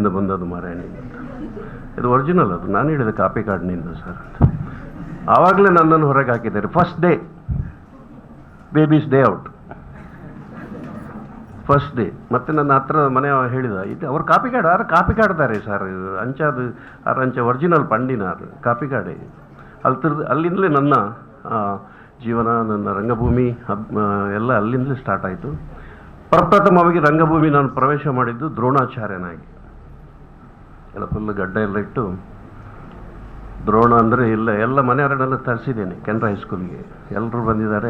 ಇಂದ ಬಂದದ್ದು ಮಾರಾಯಣಿಂದ ಅಂತ. ಇದು ಒರಿಜಿನಲ್, ಅದು ನಾನು ಹೇಳಿದೆ ಕಾಪಿ ಕಾರ್ಡ್ನಿಂದ ಸರ್ ಅಂತ. ಆವಾಗಲೇ ನನ್ನನ್ನು ಹೊರಗೆ ಹಾಕಿದ್ದಾರೆ. First day babies day out, first day. ಮತ್ತು ನನ್ನ ಹತ್ರ ಮನೆ ಹೇಳಿದ, ಇದು ಅವ್ರು ಕಾಪಿ ಕಾರ್ಡ್ ಯಾರು ಕಾಪಿ ಕಾರ್ಡ್ದಾರೆ ಸರ್, ಅಂಚದು ಆರು ಅಂಚೆ ಒರಿಜಿನಲ್ ಪಂಡಿನ ಕಾಪಿ ಕಾರ್ಡೇ. ಅಲ್ಲಿಂದಲೇ ನನ್ನ ಜೀವನ, ನನ್ನ ರಂಗಭೂಮಿ ಎಲ್ಲ ಅಲ್ಲಿಂದಲೇ ಸ್ಟಾರ್ಟ್ ಆಯಿತು. ಪ್ರಪ್ರಥಮವಾಗಿ ರಂಗಭೂಮಿ ನಾನು ಪ್ರವೇಶ ಮಾಡಿದ್ದು ದ್ರೋಣಾಚಾರ್ಯನಾಗಿ. ಎಲ್ಲ ಫುಲ್ ಗಡ್ಡ ಎಲ್ಲ ಇಟ್ಟು ದ್ರೋಣ ಅಂದರೆ ಎಲ್ಲ ಮನೆಯವರನ್ನೆಲ್ಲ ತರಿಸಿದ್ದೇನೆ ಕೆನರಾ ಹೈಸ್ಕೂಲಿಗೆ. ಎಲ್ಲರೂ ಬಂದಿದ್ದಾರೆ,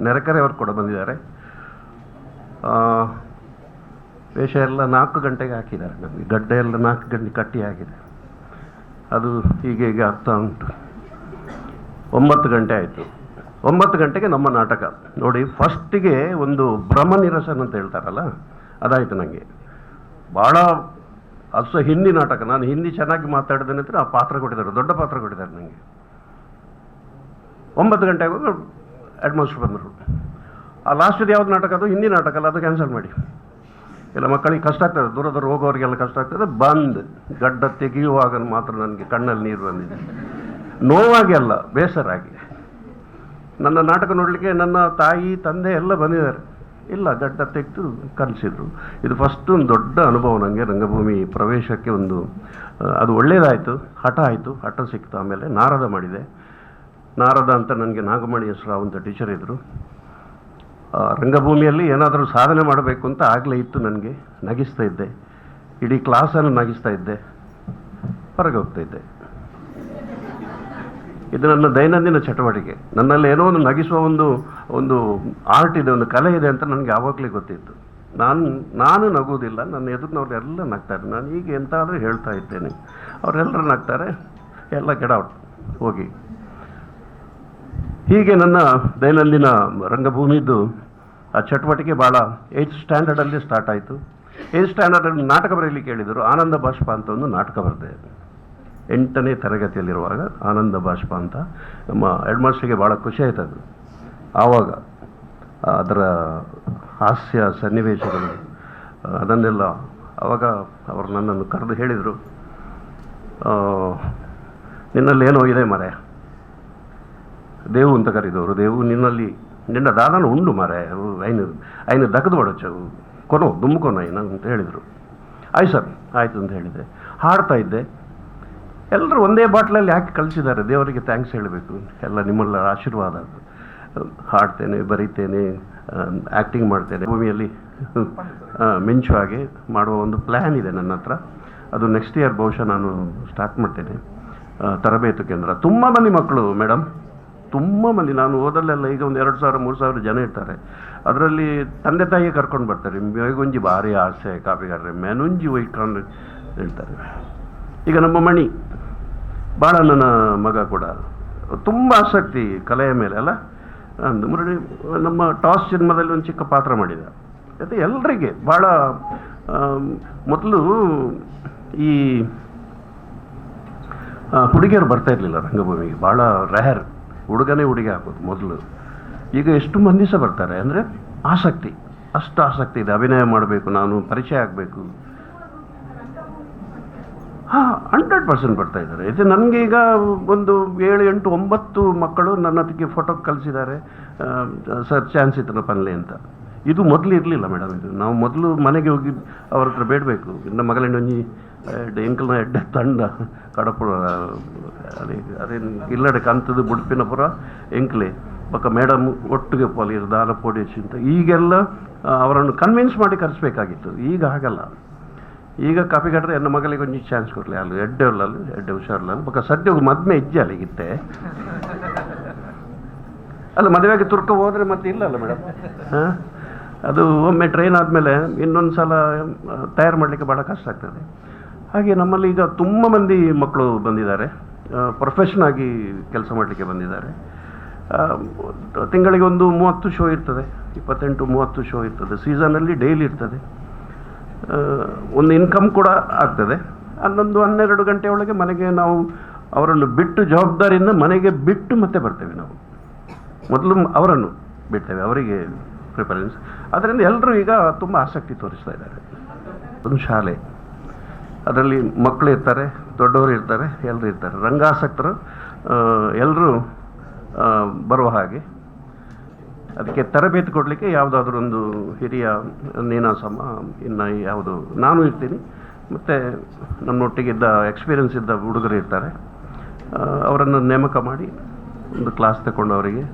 ನೆರೆಕರೆಯವರು ಕೂಡ ಬಂದಿದ್ದಾರೆ. ವೇಷ ಎಲ್ಲ 4 ಗಂಟೆಗೆ ಹಾಕಿದ್ದಾರೆ. ನಮಗೆ ಗಡ್ಡ ಎಲ್ಲ 4 ಗಂಟೆ ಕಟ್ಟಿ ಆಗಿದೆ. ಅದು ಹೀಗೆ ಆಗ್ತಾ ಉಂಟು. 9 ಗಂಟೆ ಆಯಿತು. 9 ಗಂಟೆಗೆ ನಮ್ಮ ನಾಟಕ ನೋಡಿ. ಫಸ್ಟಿಗೆ ಒಂದು ಭ್ರಮ ನಿರಸನ ಅಂತ ಹೇಳ್ತಾರಲ್ಲ, ಅದಾಯಿತು ನನಗೆ. ಭಾಳ ಹಿಂದಿ ನಾಟಕ. ನಾನು ಹಿಂದಿ ಚೆನ್ನಾಗಿ ಮಾತಾಡಿದ್ದೇನೆ ಅಂತ ಆ ಪಾತ್ರ ಕೊಟ್ಟಿದ್ದಾರೆ, ದೊಡ್ಡ ಪಾತ್ರ ಕೊಟ್ಟಿದ್ದಾರೆ ನನಗೆ. 9 ಗಂಟೆಗೆ ಹೆಡ್ ಮಾಸ್ಟರ್ ಬಂದರು. ಆ ಲಾಸ್ಟ್ದು ಯಾವ್ದು ನಾಟಕ, ಅದು ಹಿಂದಿ ನಾಟಕ ಅಲ್ಲ, ಅದು ಕ್ಯಾನ್ಸಲ್ ಮಾಡಿ. ಇಲ್ಲ ಮಕ್ಕಳಿಗೆ ಕಷ್ಟ ಆಗ್ತದೆ, ದೂರ ಹೋಗೋರಿಗೆಲ್ಲ ಕಷ್ಟ ಆಗ್ತದೆ. ಬಂದು ಗಡ್ಡ ತೆಗೆಯುವಾಗ ಮಾತ್ರ ನನಗೆ ಕಣ್ಣಲ್ಲಿ ನೀರು ಬಂದಿದೆ. ನೋವಾಗಿ ಅಲ್ಲ, ಬೇಸರಾಗಿ. ನನ್ನ ನಾಟಕ ನೋಡಲಿಕ್ಕೆ ನನ್ನ ತಾಯಿ ತಂದೆ ಎಲ್ಲ ಬಂದಿದ್ದಾರೆ. ಇಲ್ಲ, ಗಡ್ಡ ತೆಗೆದು ಕಲಿಸಿದ್ರು. ಇದು ಫಸ್ಟ್ ಒಂದು ದೊಡ್ಡ ಅನುಭವ ನನಗೆ ರಂಗಭೂಮಿ ಪ್ರವೇಶಕ್ಕೆ. ಅದು ಒಳ್ಳೆಯದಾಯಿತು. ಹಠ ಸಿಕ್ತು. ಆಮೇಲೆ ನಾರದ ಮಾಡಿದೆ. ನಾರದ ಅಂತ ನನಗೆ ನಾಗಮಣಿ ಹೆಸರಾವ್ ಅಂತ ಟೀಚರ್ ಇದ್ದರು. ರಂಗಭೂಮಿಯಲ್ಲಿ ಏನಾದರೂ ಸಾಧನೆ ಮಾಡಬೇಕು ಅಂತ ಆಗಲೇ ಇತ್ತು ನನಗೆ. ನಗಿಸ್ತಾ ಇದ್ದೆ, ಇಡೀ ಕ್ಲಾಸನ್ನು ನಗಿಸ್ತಾ ಇದ್ದೆ, ಹೊರಗೆ ಹೋಗ್ತಾ ಇದ್ದೆ. ಇದು ನನ್ನ ದೈನಂದಿನ ಚಟುವಟಿಕೆ. ನನ್ನಲ್ಲಿ ಏನೋ ಒಂದು ನಗಿಸುವ ಒಂದು ಆರ್ಟ್ ಇದೆ, ಒಂದು ಕಲೆ ಇದೆ ಅಂತ ನನಗೆ ಆವಾಗಲೇ ಗೊತ್ತಿತ್ತು. ನಾನು ನಗುವುದಿಲ್ಲ, ನನ್ನ ಎದುರಿನವ್ರು ಎಲ್ಲ ನಗ್ತಾರೆ. ನಾನು ಈಗ ಎಂತಾದರೂ ಹೇಳ್ತಾ ಇದ್ದೇನೆ, ಅವರೆಲ್ಲರೂ ನಗ್ತಾರೆ, ಎಲ್ಲ ಗೆಟ್ ಔಟ್ ಹೋಗಿ. ಹೀಗೆ ನನ್ನ ದೈನಂದಿನ ರಂಗಭೂಮಿದ್ದು ಆ ಚಟುವಟಿಕೆ ಭಾಳ 8th ಸ್ಟ್ಯಾಂಡರ್ಡಲ್ಲಿ ಸ್ಟಾರ್ಟ್ ಆಯಿತು. 8th ಸ್ಟ್ಯಾಂಡರ್ಡಲ್ಲಿ ನಾಟಕ ಬರೆಯಲಿಕ್ಕೆ ಹೇಳಿದರು. ಆನಂದ ಬಾಷ್ಪ ಅಂತ ಒಂದು ನಾಟಕ ಬರೆದೆ. 8ನೇ ತರಗತಿಯಲ್ಲಿರುವಾಗ ಆನಂದ ಬಾಷ್ಪ ಅಂತ. ನಮ್ಮ ಹೆಡ್ ಮಾಸ್ಟರ್ಗೆ ಭಾಳ ಖುಷಿ ಆಯ್ತದು. ಆವಾಗ ಅದರ ಹಾಸ್ಯ ಸನ್ನಿವೇಶಗಳು ಅದನ್ನೆಲ್ಲ ಆವಾಗ ಅವರು ನನ್ನನ್ನು ಕರೆದು ಹೇಳಿದರು, ನಿನ್ನಲ್ಲಿ ಏನೋ ಇದೆ ಮರೆ, ದೇವು ಅಂತ ಕರೆದವರು. ದೇವು ನಿನ್ನ ದಾದನ ಉಂಡು ಮರೆ, ಐನು ದಕ್ಕದು ಬಡಚವು ಕೊನೋ ದುಮ್ಕೊನ ಅಂತ ಹೇಳಿದರು. ಆಯ್ತು ಸರ್, ಆಯಿತು ಅಂತ ಹೇಳಿದೆ. ಹಾಡ್ತಾ ಇದ್ದೆ. ಎಲ್ಲರೂ ಒಂದೇ ಬಾಟ್ಲಲ್ಲಿ ಹಾಕಿ ಕಳಿಸಿದ್ದಾರೆ. ದೇವರಿಗೆ ಥ್ಯಾಂಕ್ಸ್ ಹೇಳಬೇಕು, ಎಲ್ಲ ನಿಮ್ಮೆಲ್ಲರ ಆಶೀರ್ವಾದ. ಹಾಡ್ತೇನೆ, ಬರೀತೇನೆ, ಆ್ಯಕ್ಟಿಂಗ್ ಮಾಡ್ತೇನೆ. ಭೂಮಿಯಲ್ಲಿ ಮಿಂಚು ಹಾಗೆ ಮಾಡುವ ಒಂದು ಪ್ಲ್ಯಾನ್ ಇದೆ ನನ್ನ ಹತ್ರ. ಅದು ನೆಕ್ಸ್ಟ್ ಇಯರ್ ಬಹುಶಃ ನಾನು ಸ್ಟಾರ್ಟ್ ಮಾಡ್ತೇನೆ. ತರಬೇತು ಕೇಂದ್ರ. ತುಂಬ ಮಂದಿ ಮಕ್ಕಳು ಮೇಡಮ್, ತುಂಬ ಮಂದಿ. ನಾನು ಓದಲ್ಲೆಲ್ಲ ಈಗ ಒಂದು 2000-3000 ಜನ ಇರ್ತಾರೆ. ಅದರಲ್ಲಿ ತಂದೆ ತಾಯಿಯೇ ಕರ್ಕೊಂಡು ಬರ್ತಾರೆ. ಮೇಗೊಂಜಿ ಭಾರಿ ಆಸೆ ಕಾಪಿಗಾರರೆ, ಮೆನುಂಜಿ ಒಯ್ಕೊಂಡು ಹೇಳ್ತಾರೆ. ಈಗ ನಮ್ಮ ಮಣಿ ಭಾಳ, ನನ್ನ ಮಗ ಕೂಡ ತುಂಬ ಆಸಕ್ತಿ ಕಲೆಯ ಮೇಲೆ ಅಲ್ಲ. ಮುರಳಿ ನಮ್ಮ ಟಾಸ್ ಸಿನಿಮಾದಲ್ಲಿ ಒಂದು ಚಿಕ್ಕ ಪಾತ್ರ ಮಾಡಿದ. ಅದು ಎಲ್ಲರಿಗೆ ಭಾಳ. ಮೊದಲು ಈ ಹುಡುಗಿಯರು ಬರ್ತಾ ಇರಲಿಲ್ಲ ರಂಗಭೂಮಿಗೆ, ಭಾಳ ರೇರ್. ಹುಡುಗನೇ ಹುಡುಗಿ ಹಾಕೋದು ಮೊದಲು. ಈಗ ಎಷ್ಟು ಮಂದಿ ಸಹ ಬರ್ತಾರೆ ಅಂದರೆ ಆಸಕ್ತಿ, ಅಷ್ಟು ಆಸಕ್ತಿ ಇದೆ. ಅಭಿನಯ ಮಾಡಬೇಕು, ನಾನು ಪರಿಚಯ ಆಗಬೇಕು. 100% ಬರ್ತಾ ಇದ್ದಾರೆ. ಇದು ನನಗೆ ಈಗ ಒಂದು 7, 8, 9 ಮಕ್ಕಳು ನನ್ನ ಹತ್ತಿಗೆ ಫೋಟೋ ಕಳಿಸಿದ್ದಾರೆ. ಸರ್ ಚಾನ್ಸ್ ಇತ್ತು ಪನ್ಲೆ ಅಂತ. ಇದು ಮೊದಲು ಇರಲಿಲ್ಲ ಮೇಡಮ್. ಇದು ನಾವು ಮೊದಲು ಮನೆಗೆ ಹೋಗಿ ಅವ್ರ ಹತ್ರ ಬೇಡಬೇಕು. ಇನ್ನು ಮಗಳೊಂಜಿ ಎಂಕಲ್ನ ಎಡ್ಡೆ ತಂಡ ಕಡಪುರ ಅದೇನು ಇಲ್ಲಡೆ ಕಂತದ್ದು ಬುಡ್ಪಿನಪುರ ಎಂಕ್ಲೆ ಪಕ್ಕ ಮೇಡಮ್ ಒಟ್ಟಿಗೆ ಪೋಲಿ ದಾಲ ಪೋಡಿಸಿ ಅಂತ. ಈಗೆಲ್ಲ ಅವರನ್ನು ಕನ್ವಿನ್ಸ್ ಮಾಡಿ ಕರೆಸ್ಬೇಕಾಗಿತ್ತು. ಈಗ ಹಾಗಲ್ಲ. ಈಗ ಕಾಪಿ ಕಟ್ರೆ ನನ್ನ ಮಗಳಿಗೆ ಒಂಚೂರು ಚಾನ್ಸ್ ಕೊಡಲಿ, ಅಲ್ಲಿ ಎಡ್ಡೆ ಹುಷಾರಲ್ಲ ಪಕ್ಕ ಸದ್ಯ ಮದ್ಮೆ ಇಜ್ಜೆ ಅಲ್ಲಿಗಿತ್ತೆ ಅಲ್ಲ. ಮದುವೆಗೆ ತುರ್ಕ ಹೋದರೆ ಮತ್ತೆ ಇಲ್ಲಲ್ಲ ಮೇಡಮ್. ಅದು ಒಮ್ಮೆ ಟ್ರೈನ್ ಆದಮೇಲೆ ಇನ್ನೊಂದು ಸಲ ತಯಾರು ಮಾಡಲಿಕ್ಕೆ ಭಾಳ ಕಷ್ಟ ಆಗ್ತದೆ. ಹಾಗೆ ನಮ್ಮಲ್ಲಿ ಈಗ ತುಂಬ ಮಂದಿ ಮಕ್ಕಳು ಬಂದಿದ್ದಾರೆ, ಪ್ರೊಫೆಷನ್ ಆಗಿ ಕೆಲಸ ಮಾಡಲಿಕ್ಕೆ ಬಂದಿದ್ದಾರೆ. ತಿಂಗಳಿಗೆ ಒಂದು 30 ಶೋ ಇರ್ತದೆ, 28-30 ಶೋ ಇರ್ತದೆ. ಸೀಸನಲ್ಲಿ ಡೈಲಿ ಇರ್ತದೆ. ಒಂದು ಇನ್ಕಮ್ ಕೂಡ ಆಗ್ತದೆ. 11-12 ಗಂಟೆ ಒಳಗೆ ಮನೆಗೆ ನಾವು ಅವರನ್ನು ಬಿಟ್ಟು, ಜವಾಬ್ದಾರಿಯಿಂದ ಮನೆಗೆ ಬಿಟ್ಟು ಮತ್ತೆ ಬರ್ತೇವೆ. ನಾವು ಮೊದಲು ಅವರನ್ನು ಬಿಡ್ತೇವೆ, ಅವರಿಗೆ ಪ್ರಿಫರೆನ್ಸ್. ಅದರಿಂದ ಎಲ್ಲರೂ ಈಗ ತುಂಬ ಆಸಕ್ತಿ ತೋರಿಸ್ತಾ ಇದ್ದಾರೆ. ಒಂದು ಶಾಲೆ ಅದರಲ್ಲಿ ಮಕ್ಕಳು ಇರ್ತಾರೆ, ದೊಡ್ಡವರು ಇರ್ತಾರೆ, ಎಲ್ಲರೂ ಇರ್ತಾರೆ. ರಂಗಾಸಕ್ತರು ಎಲ್ಲರೂ ಬರುವ ಹಾಗೆ ಅದಕ್ಕೆ ತರಬೇತಿ ಕೊಡಲಿಕ್ಕೆ ಯಾವುದಾದ್ರೂ ಒಂದು ಹಿರಿಯ ನೀನಾಸಮ ಇನ್ನು ಯಾವುದು ನಾನು ಇರ್ತೀನಿ, ಮತ್ತು ನಮ್ಮೊಟ್ಟಿಗಿದ್ದ ಎಕ್ಸ್ಪೀರಿಯನ್ಸ್ ಇದ್ದ ಹುಡುಗರು ಇರ್ತಾರೆ. ಅವರನ್ನು ನೇಮಕ ಮಾಡಿ ಒಂದು ಕ್ಲಾಸ್ ತಗೊಂಡು ಅವರಿಗೆ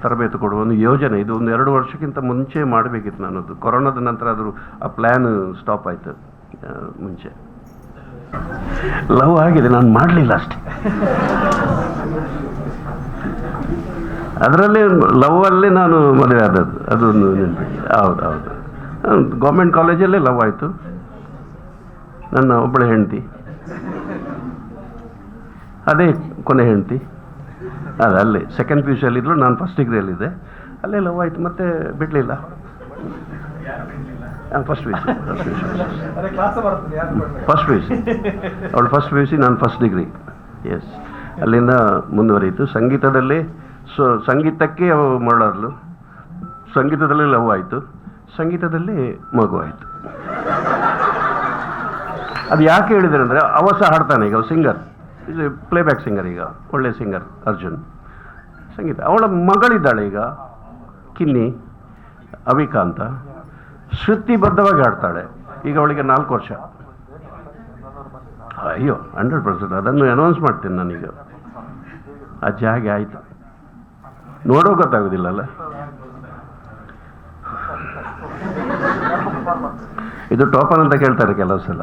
ತರಬೇತಿ ಕೊಡುವ ಒಂದು ಯೋಜನೆ. ಇದು ಒಂದು 2 ವರ್ಷಕ್ಕಿಂತ ಮುಂಚೆ ಮಾಡಬೇಕಿತ್ತು ನಾನದು. ಕೊರೋನಾದ ನಂತರ ಅದು ಆ ಪ್ಲ್ಯಾನ್ ಸ್ಟಾಪ್ ಆಯಿತು. ಮುಂಚೆ ಲವ್ ಆಗಿದೆ, ನಾನು ಮಾಡಲಿಲ್ಲ ಅಷ್ಟೇ. ಅದರಲ್ಲೇ ಲವ್ವಲ್ಲೇ ನಾನು ಮದುವೆ ಆದದ್ದು, ಅದೊಂದು ನೆನಪಿದೆ. ಹೌದು ಹೌದು, ಗೌರ್ಮೆಂಟ್ ಕಾಲೇಜಲ್ಲೇ ಲವ್ ಆಯಿತು. ನನ್ನ ಒಬ್ಬಳೆ ಹೆಂಡತಿ, ಅದೇ ಕೊನೆ ಹೆಂಡತಿ. ಅದು ಅಲ್ಲೇ ಸೆಕೆಂಡ್ ಪಿ ಯು ಸಿಯಲ್ಲಿದ್ದರು, ನಾನು ಫಸ್ಟ್ ಡಿಗ್ರಿಯಲ್ಲಿದ್ದೆ. ಅಲ್ಲೇ ಲವ್ ಆಯಿತು, ಮತ್ತೆ ಬಿಡಲಿಲ್ಲ. ಫಸ್ಟ್ ಪಿ ಯು ಸಿ ಅವಳು ಫಸ್ಟ್ ಪಿ ಯು ಸಿ, ನಾನು ಫಸ್ಟ್ ಡಿಗ್ರಿ. ಎಸ್, ಅಲ್ಲಿಂದ ಮುಂದುವರಿಯಿತು. ಸಂಗೀತದಲ್ಲಿ ಸಂಗೀತಕ್ಕೆ ಮಾಡಲು, ಸಂಗೀತದಲ್ಲಿ ಲವ್ ಆಯಿತು, ಸಂಗೀತದಲ್ಲಿ ಮಗು ಆಯಿತು. ಅದು ಯಾಕೆ ಹೇಳಿದರೆ ಅಂದರೆ, ಅವ ಸಹ ಹಾಡ್ತಾನೆ ಈಗ, ಸಿಂಗರ್, ಇದು ಪ್ಲೇಬ್ಯಾಕ್ ಸಿಂಗರ್, ಈಗ ಒಳ್ಳೆ ಸಿಂಗರ್ ಅರ್ಜುನ್. ಸಂಗೀತ, ಅವಳ ಮಗಳಿದ್ದಾಳೆ ಈಗ, ಕಿನ್ನಿ ಅವಿಕಾ ಅಂತ, ಶ್ರುತಿಬದ್ಧವಾಗಿ ಹಾಡ್ತಾಳೆ. ಈಗ ಅವಳಿಗೆ 4 ವರ್ಷ. ಅಯ್ಯೋ 100%, ಅದನ್ನು ಅನೌನ್ಸ್ ಮಾಡ್ತೀನಿ ನಾನೀಗ. ಅಜ್ಜಿ ಹಾಗೆ ಆಯಿತು, ನೋಡೋ ಗೊತ್ತಾಗೋದಿಲ್ಲಲ್ಲ. ಇದು ಟೋಪನ್ ಅಂತ ಕೇಳ್ತಾರೆ ಕೆಲವು ಸಲ.